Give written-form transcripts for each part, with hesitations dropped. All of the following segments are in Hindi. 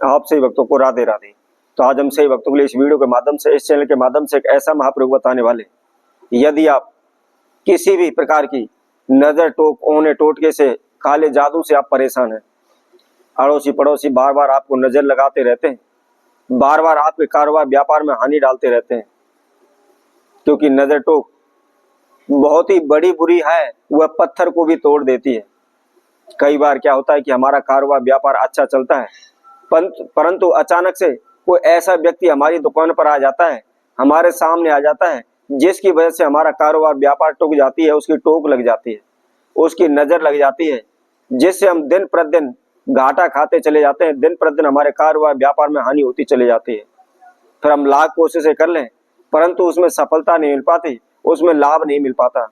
आप सही भक्तों को राधे राधे। तो आज हम सही भक्तों के लिए इस वीडियो के माध्यम से, इस चैनल के माध्यम से एक ऐसा महाप्रयोग बताने वाले, यदि आप किसी भी प्रकार की नजर टोक, ओने टोटके से, काले जादू से आप परेशान हैं, अड़ोसी पड़ोसी बार बार आपको नजर लगाते रहते हैं, बार बार आपके कारोबार व्यापार में हानि डालते रहते हैं, क्योंकि नजर टोक बहुत ही बड़ी बुरी है, वह पत्थर को भी तोड़ देती है। कई बार क्या होता है कि हमारा कारोबार व्यापार अच्छा चलता है, परंतु अचानक से कोई ऐसा व्यक्ति हमारी दुकान पर आ जाता है, हमारे सामने आ जाता है, जिसकी वजह से हमारा कारोबार व्यापार टूट जाती है, उसकी टोक लग जाती है, उसकी नजर लग जाती है, जिससे हम दिन प्रतिदिन घाटा खाते चले जाते हैं, दिन प्रतिदिन हमारे कारोबार व्यापार में हानि होती चली जाती है। फिर हम लाख कोशिशें कर लें, परंतु उसमें सफलता नहीं मिल पाती, उसमें लाभ नहीं मिल पाता।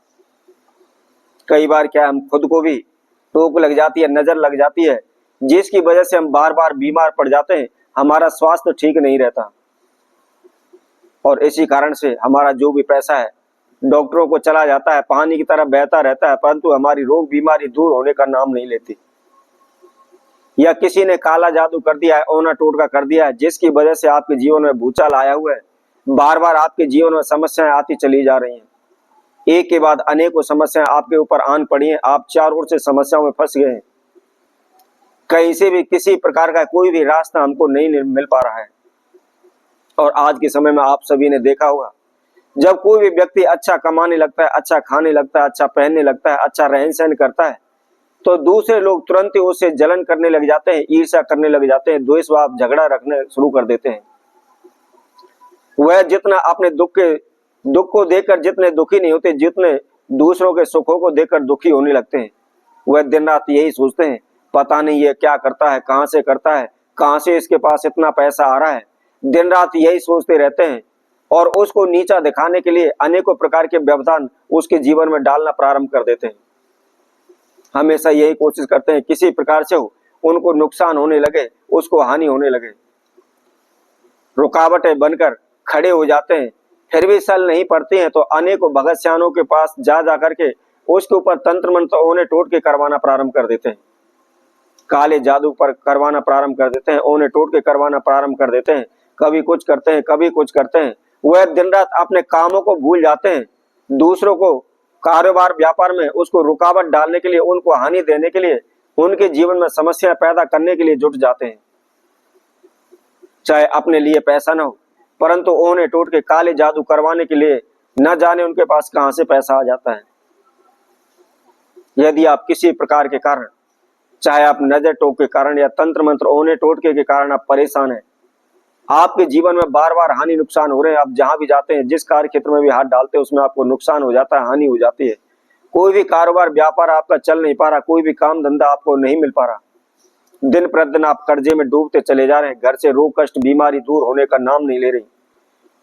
कई बार क्या हम खुद को भी टोक लग जाती है, नजर लग जाती है, जिसकी वजह से हम बार बार बीमार पड़ जाते हैं, हमारा स्वास्थ्य ठीक नहीं रहता, और इसी कारण से हमारा जो भी पैसा है डॉक्टरों को चला जाता है, पानी की तरह बहता रहता है, परंतु हमारी रोग बीमारी दूर होने का नाम नहीं लेती। या किसी ने काला जादू कर दिया है, ओना टोटका कर दिया है, जिसकी वजह से आपके जीवन में भूचाल आया हुआ है, बार बार आपके जीवन में समस्याएं आती चली जा रही हैं, एक के बाद अनेकों समस्याएं आपके ऊपर आन पड़ी हैं, आप चारों ओर से समस्याओं में फंस गए हैं, कहीं से भी किसी प्रकार का कोई भी रास्ता हमको नहीं मिल पा रहा है। और आज के समय में आप सभी ने देखा होगा, जब कोई भी व्यक्ति अच्छा कमाने लगता है, अच्छा खाने लगता है, अच्छा पहनने लगता है, अच्छा रहन सहन करता है, तो दूसरे लोग तुरंत ही उससे जलन करने लग जाते हैं, ईर्ष्या करने लग जाते हैं, द्वेष भाव झगड़ा रखने शुरू कर देते हैं। वह जितना अपने दुख को देखकर जितने दुखी नहीं होते, जितने दूसरों के सुखों को देखकर दुखी होने लगते हैं, वह दिन रात यही सोचते हैं, पता नहीं ये क्या करता है, कहां से करता है, कहां से इसके पास इतना पैसा आ रहा है, दिन रात यही सोचते रहते हैं, और उसको नीचा दिखाने के लिए अनेकों प्रकार के व्यवधान उसके जीवन में डालना प्रारंभ कर देते हैं। हमेशा यही कोशिश करते हैं किसी प्रकार से उनको नुकसान होने लगे, उसको हानि होने लगे, रुकावटें बनकर खड़े हो जाते हैं, फिर भी सल नहीं पड़ती हैं, तो अनेकों भगत सियानों के पास जा करके उसके ऊपर तंत्र मंत्र ओने टोट के करवाना प्रारंभ कर देते हैं, काले जादू पर करवाना प्रारंभ कर देते हैं, ओने टोट के करवाना प्रारंभ कर देते हैं, कभी कुछ करते हैं, कभी कुछ करते हैं। वह दिन रात अपने कामों को भूल जाते हैं, दूसरों को कारोबार व्यापार में उसको रुकावट डालने के लिए, उनको हानि देने के लिए, उनके जीवन में समस्या पैदा करने के लिए जुट जाते हैं। चाहे अपने लिए पैसा न हो, परंतु ओने टोट के काले जादू करवाने के लिए न जाने उनके पास कहां से पैसा आ जाता है। यदि आप किसी प्रकार के कारण, चाहे आप नजर टोक के कारण या तंत्र मंत्र ओने टोटके के कारण आप परेशान हैं, आपके जीवन में बार बार हानि नुकसान हो रहे हैं, आप जहां भी जाते हैं, जिस कार्य क्षेत्र में भी हाथ डालते हैं, उसमें आपको नुकसान हो जाता है, हानि हो जाती है, कोई भी कारोबार व्यापार आपका चल नहीं पा रहा, कोई भी काम धंधा आपको नहीं मिल पा रहा, दिन प्रतिदिन आप कर्जे में डूबते चले जा रहे हैं, घर से रोग कष्ट बीमारी दूर होने का नाम नहीं ले रही,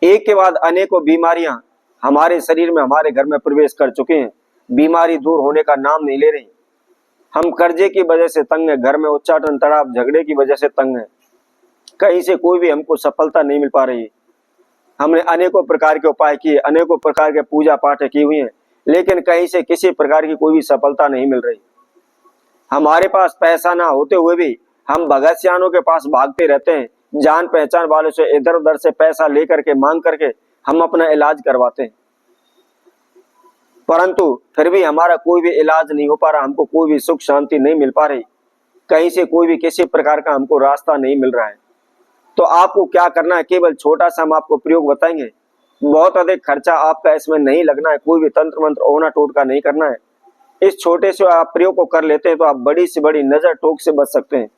एक के बाद अनेकों बीमारियां हमारे शरीर में, हमारे घर में प्रवेश कर चुके हैं, बीमारी दूर होने का नाम नहीं ले रही, हम कर्जे की वजह से तंग है, घर में उच्चाटन तड़ाप झगड़े की वजह से तंग है, कहीं से कोई भी हमको सफलता नहीं मिल पा रही। हमने अनेकों प्रकार के उपाय किए, अनेकों प्रकार के पूजा पाठ की हुई हैं, लेकिन कहीं से किसी प्रकार की कोई भी सफलता नहीं मिल रही। हमारे पास पैसा ना होते हुए भी हम भगत सियानों के पास भागते रहते हैं, जान पहचान वालों से इधर उधर से पैसा लेकर के, मांग करके हम अपना इलाज करवाते हैं, परंतु फिर भी हमारा कोई भी इलाज नहीं हो पा रहा, हमको कोई भी सुख शांति नहीं मिल पा रही, कहीं से कोई भी किसी प्रकार का हमको रास्ता नहीं मिल रहा है। तो आपको क्या करना है, केवल छोटा सा हम आपको प्रयोग बताएंगे, बहुत अधिक खर्चा आपका इसमें नहीं लगना है, कोई भी तंत्र मंत्र ओना टोटका नहीं करना है। इस छोटे से आप प्रयोग को कर लेते हैं तो आप बड़ी से बड़ी नजर टोक से बच सकते हैं।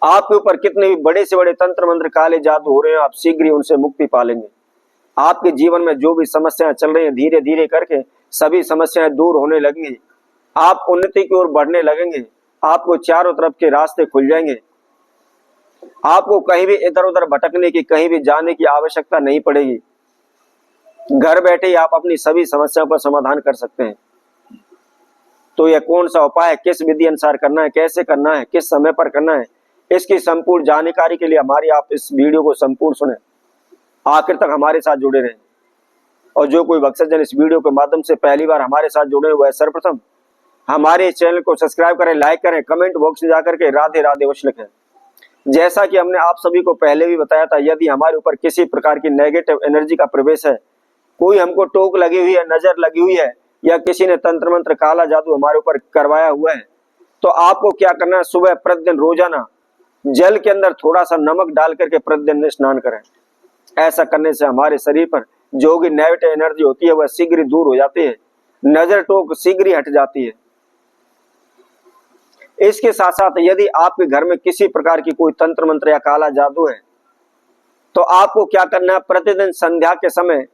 आपके ऊपर कितने भी बड़े से बड़े तंत्र मंत्र काले जादू हो रहे हैं, आप शीघ्र ही उनसे मुक्ति पा लेंगे। आपके जीवन में जो भी समस्याएं चल रही हैं, धीरे धीरे करके सभी समस्याएं दूर होने लगेंगी, आप उन्नति की ओर बढ़ने लगेंगे, आपको चारों तरफ के रास्ते खुल जाएंगे, आपको कहीं भी इधर उधर भटकने की, कहीं भी जाने की आवश्यकता नहीं पड़ेगी। घर बैठे ही आप अपनी सभी समस्याओं पर समाधान कर सकते हैं। तो यह कौन सा उपाय है, किस विधि अनुसार करना है, कैसे करना है, किस समय पर करना है, इसकी संपूर्ण जानकारी के लिए हमारी आप इस वीडियो को संपूर्ण सुने, आखिर तक हमारे साथ जुड़े रहें। और जो कोई भक्तजन इस वीडियो के माध्यम से पहली बार हमारे साथ जुड़े हुए हैं, सर्वप्रथम हमारे चैनल को सब्सक्राइब करें, लाइक करें, कमेंट बॉक्स में जाकर के राधे राधे अवश्य लिखें। जैसा कि हमने आप सभी को पहले भी बताया था, यदि हमारे ऊपर किसी प्रकार की नेगेटिव एनर्जी का प्रवेश है, कोई हमको टोक लगी हुई है, नजर लगी हुई है, या किसी ने तंत्र मंत्र काला जादू हमारे ऊपर करवाया हुआ है, तो आपको क्या करना है, सुबह प्रतिदिन रोजाना जल के अंदर थोड़ा सा नमक डाल करके प्रतिदिन स्नान करें। ऐसा करने से हमारे शरीर पर जो भी नेगेटिव एनर्जी होती है वह शीघ्र दूर हो जाती है, नजर टोक शीघ्र हट जाती है। इसके साथ साथ यदि आपके घर में किसी प्रकार की कोई तंत्र मंत्र या काला जादू है, तो आपको क्या करना है, प्रतिदिन संध्या के समय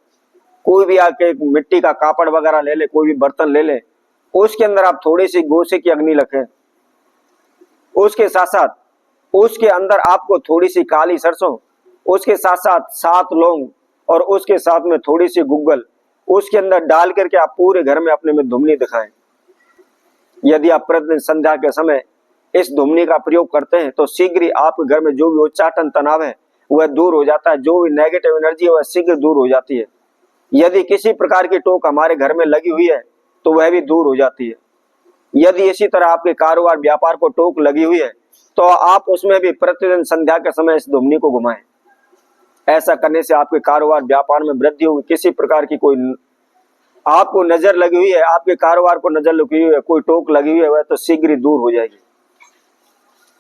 कोई भी आके मिट्टी का कापड़ वगैरह ले ले, कोई भी बर्तन ले ले, उसके अंदर आप थोड़ी सी गोसे की अग्नि रखें। उसके साथ साथ उसके अंदर आपको थोड़ी सी काली सरसों, उसके साथ साथ 7 लौंग और उसके साथ में थोड़ी सी गुग्गल उसके अंदर डाल करके आप पूरे घर में अपने में धुमनी दिखाएं। यदि आप प्रतिदिन संध्या के समय इस धुमनी का प्रयोग करते हैं तो शीघ्र ही आपके घर में जो भी उच्चाटन तनाव है वह दूर हो जाता है, जो भी नेगेटिव एनर्जी है वह शीघ्र दूर हो जाती है। यदि किसी प्रकार की टोक हमारे घर में लगी हुई है तो वह भी दूर हो जाती है। यदि इसी तरह आपके कारोबार व्यापार को टोक लगी हुई है तो आप उसमें भी प्रतिदिन संध्या के समय इस धुमनी को घुमाएं। ऐसा करने से आपके कारोबार व्यापार में वृद्धि होगी। किसी प्रकार की कोई आपको नजर लगी हुई है, आपके कारोबार को नजर लगी हुई है, कोई टोक लगी हुई है, वह तो शीघ्र ही दूर हो जाएगी।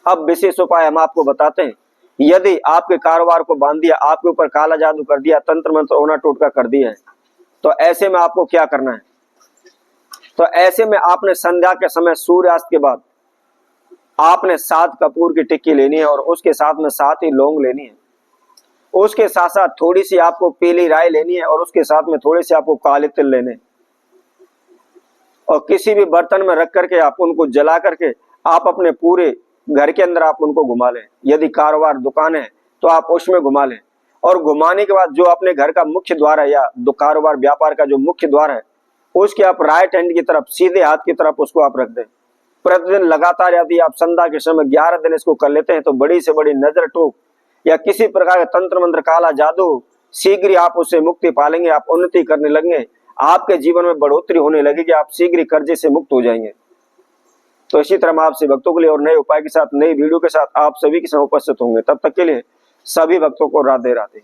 अब विशेष उपाय हम आपको बताते हैं। यदि आपके कारोबार को बांध दिया, आपके ऊपर काला जादू कर दिया, तंत्र मंत्र ओना टोटका कर दिया है, तो ऐसे में आपको क्या करना है, तो ऐसे में आपने संध्या के समय सूर्यास्त के बाद आपने 7 कपूर की टिक्की लेनी है और उसके साथ में 7 ही लौंग लेनी है। उसके साथ साथ थोड़ी सी आपको पीली राई लेनी है और उसके साथ में थोड़े से आपको काले तिल लेने, और किसी भी बर्तन में रख करके आप उनको जला करके आप अपने पूरे घर के अंदर आप उनको घुमा लें। यदि कारोबार दुकान है तो आप उसमें घुमा लें, और घुमाने के बाद जो अपने घर का मुख्य द्वार है या कारोबार व्यापार का जो मुख्य द्वार है उसके आप राइट हैंड की तरफ, सीधे हाथ की तरफ उसको आप रख दें। प्रतिदिन लगातार यदि आप संध्या के समय 11 दिन इसको कर लेते हैं तो बड़ी से बड़ी नजर टोक या किसी प्रकार का तंत्र मंत्र काला जादू शीघ्र ही आप उससे मुक्ति पालेंगे, आप उन्नति करने लगेंगे, आपके जीवन में बढ़ोतरी होने लगेगी, आप शीघ्र ही कर्जे से मुक्त हो जाएंगे। तो इसी तरह हम आपसे भक्तों के लिए और नए उपाय के साथ, नई वीडियो के साथ आप सभी के साथ उपस्थित होंगे। तब तक के लिए सभी भक्तों को राधे राधे।